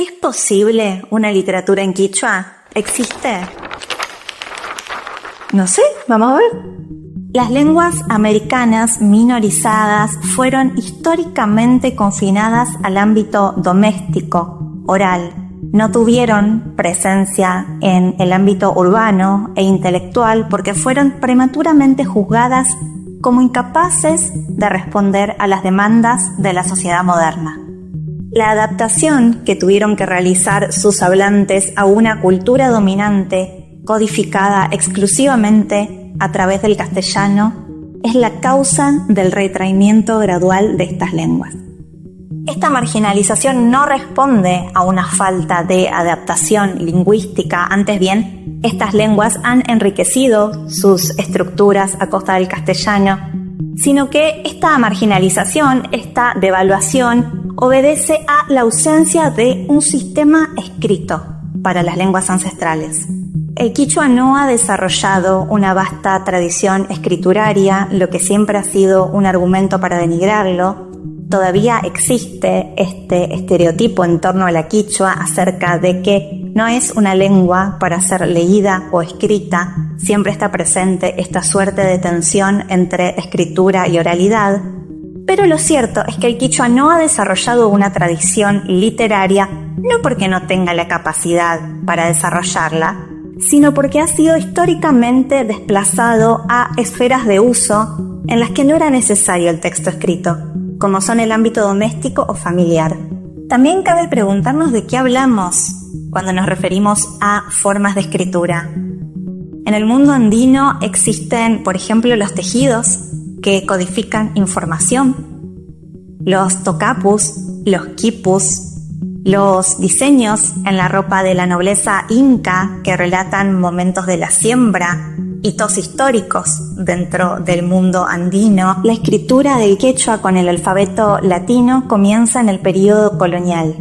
¿Es posible una literatura en quichua? ¿Existe? No sé, vamos a ver. Las lenguas americanas minorizadas fueron históricamente confinadas al ámbito doméstico, oral. No tuvieron presencia en el ámbito urbano e intelectual porque fueron prematuramente juzgadas como incapaces de responder a las demandas de la sociedad moderna. La adaptación que tuvieron que realizar sus hablantes a una cultura dominante, codificada exclusivamente a través del castellano, es la causa del retraimiento gradual de estas lenguas. Esta marginalización no responde a una falta de adaptación lingüística, antes bien, estas lenguas han enriquecido sus estructuras a costa del castellano, sino que esta marginalización, esta devaluación, obedece a la ausencia de un sistema escrito para las lenguas ancestrales. El quichua no ha desarrollado una vasta tradición escrituraria, lo que siempre ha sido un argumento para denigrarlo. Todavía existe este estereotipo en torno a la quichua acerca de que no es una lengua para ser leída o escrita. Siempre está presente esta suerte de tensión entre escritura y oralidad. Pero lo cierto es que el quichua no ha desarrollado una tradición literaria, no porque no tenga la capacidad para desarrollarla, sino porque ha sido históricamente desplazado a esferas de uso en las que no era necesario el texto escrito, como son el ámbito doméstico o familiar. También cabe preguntarnos de qué hablamos cuando nos referimos a formas de escritura. En el mundo andino existen, por ejemplo, los tejidos que codifican información, los tocapus, los quipus, los diseños en la ropa de la nobleza inca que relatan momentos de la siembra, hitos históricos dentro del mundo andino. La escritura del quechua con el alfabeto latino comienza en el período colonial.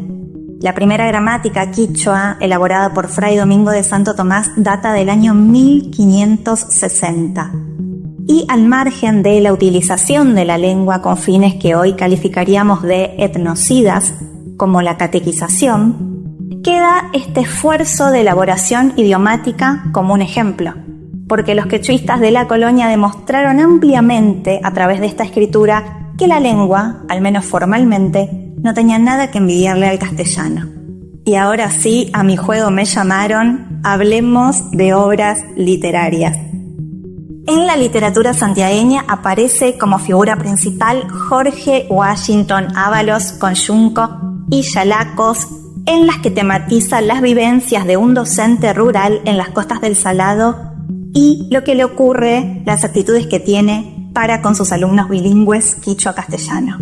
La primera gramática quichua, elaborada por Fray Domingo de Santo Tomás, data del año 1560. Y al margen de la utilización de la lengua con fines que hoy calificaríamos de etnocidas, como la catequización, queda este esfuerzo de elaboración idiomática como un ejemplo, porque los quechuistas de la colonia demostraron ampliamente a través de esta escritura que la lengua, al menos formalmente, no tenía nada que envidiarle al castellano. Y ahora sí, a mi juego me llamaron, hablemos de obras literarias. En la literatura santiagueña aparece como figura principal Jorge Washington Ábalos con Yunco y Yalacos, en las que tematiza las vivencias de un docente rural en las costas del Salado y lo que le ocurre, las actitudes que tiene para con sus alumnos bilingües quichua-castellano.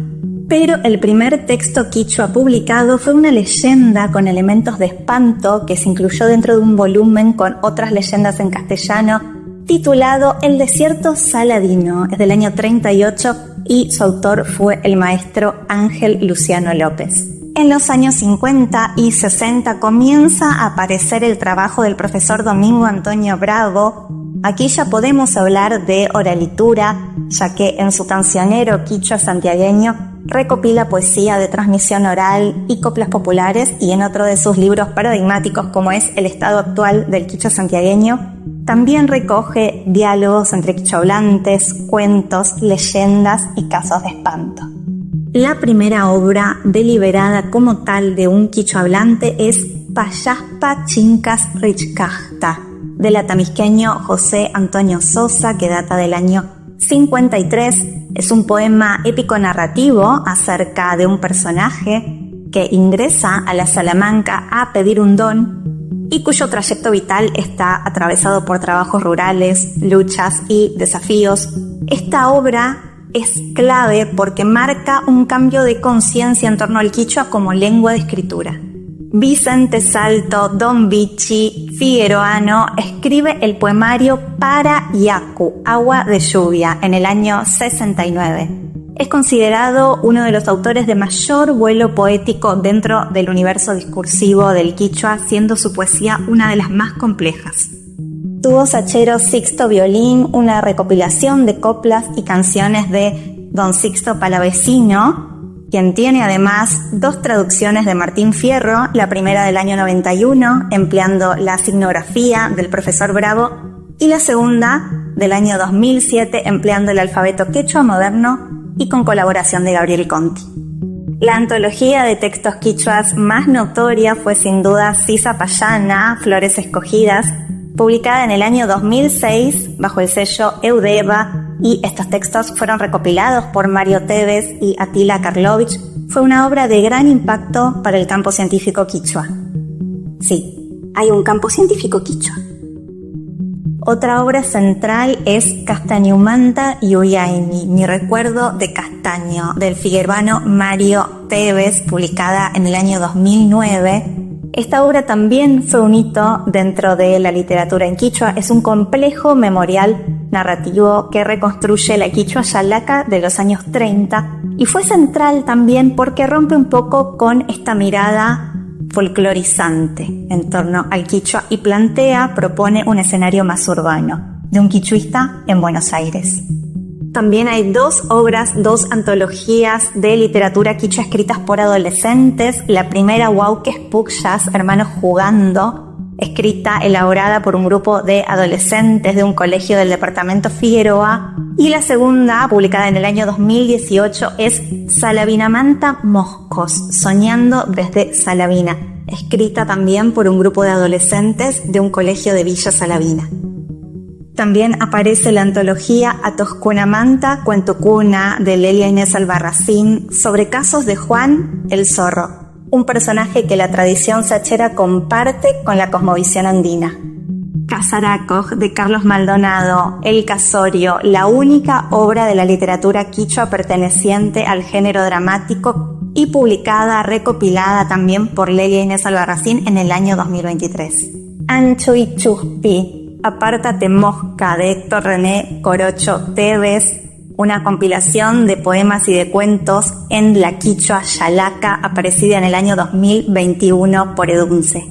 Pero el primer texto quichua publicado fue una leyenda con elementos de espanto que se incluyó dentro de un volumen con otras leyendas en castellano titulado El desierto saladino. Es del año 38 y su autor fue el maestro Ángel Luciano López. En los años 50 y 60 comienza a aparecer el trabajo del profesor Domingo Antonio Bravo. Aquí ya podemos hablar de oralitura, ya que en su cancionero quichua santiagueño recopila poesía de transmisión oral y coplas populares, y en otro de sus libros paradigmáticos, como es El estado actual del quichua santiagueño, también recoge diálogos entre quichohablantes, cuentos, leyendas y casos de espanto. La primera obra deliberada como tal de un quichohablante es Payaspa Chincas Richcajta, del atamisqueño José Antonio Sosa, que data del año 53. Es un poema épico-narrativo acerca de un personaje que ingresa a la Salamanca a pedir un don y cuyo trayecto vital está atravesado por trabajos rurales, luchas y desafíos. Esta obra es clave porque marca un cambio de conciencia en torno al quichua como lengua de escritura. Vicente Salto Don Vichy Figueroano escribe el poemario Para Yacu, Agua de Lluvia, en el año 69. Es considerado uno de los autores de mayor vuelo poético dentro del universo discursivo del quichua, siendo su poesía una de las más complejas. Tuvo Sachero Sixto Violín, una recopilación de coplas y canciones de Don Sixto Palavecino, quien tiene además 2 traducciones de Martín Fierro, la primera del año 91, empleando la signografía del profesor Bravo, y la segunda del año 2007, empleando el alfabeto quechua moderno y con colaboración de Gabriel Conti. La antología de textos quichuas más notoria fue sin duda Sisa Payana, Flores Escogidas, publicada en el año 2006 bajo el sello Eudeva, y estos textos fueron recopilados por Mario Tevez y Attila Karlovich. Fue una obra de gran impacto para el campo científico quichua. Sí, hay un campo científico quichua. Otra obra central es Castañumanta Yuyaini, Mi recuerdo de Castaño, del figueruano Mario Tevez, publicada en el año 2009. Esta obra también fue un hito dentro de la literatura en quichua. Es un complejo memorial narrativo que reconstruye la quichua xalaca de los años 30 y fue central también porque rompe un poco con esta mirada folclorizante en torno al quichua y propone un escenario más urbano, de un quichuista en Buenos Aires. También hay 2 obras, 2 antologías de literatura quichua escritas por adolescentes. La primera, Huauques Pucchas, Hermanos Jugando, escrita, elaborada por un grupo de adolescentes de un colegio del departamento Figueroa. Y la segunda, publicada en el año 2018, es Salavinamanta Moscos, Soñando desde Salavina, escrita también por un grupo de adolescentes de un colegio de Villa Salavina. También aparece la antología Atoscunamanta, Cuentucuna, de Lelia Inés Albarracín, sobre casos de Juan el Zorro, un personaje que la tradición sachera comparte con la cosmovisión andina. Casaracoj, de Carlos Maldonado, El Casorio, la única obra de la literatura quichua perteneciente al género dramático y publicada, recopilada también por Lelia Inés Albarracín en el año 2023. Ancho y Chuspi, Apártate Mosca, de Héctor René Corocho Tevez, una compilación de poemas y de cuentos en la quichua xalaca, aparecida en el año 2021 por Edunce.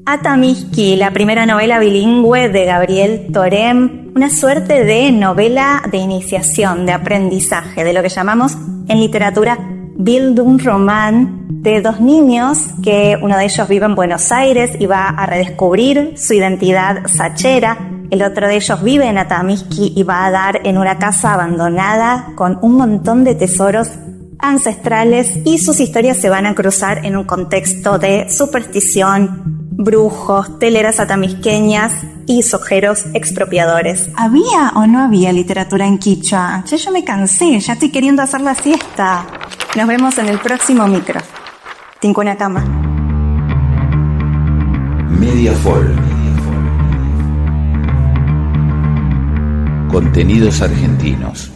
Atamisqui, la primera novela bilingüe de Gabriel Torem, una suerte de novela de iniciación, de aprendizaje, de lo que llamamos en literatura Bildungsroman, de 2 niños que uno de ellos vive en Buenos Aires y va a redescubrir su identidad sachera. El otro de ellos vive en Atamisqui y va a dar en una casa abandonada con un montón de tesoros ancestrales, y sus historias se van a cruzar en un contexto de superstición, brujos, teleras atamisqueñas y sojeros expropiadores. ¿Había o no había literatura en quichua? Yo me cansé, ya estoy queriendo hacer la siesta. Nos vemos en el próximo micro. Tincuna cama. Mediafol. Contenidos argentinos.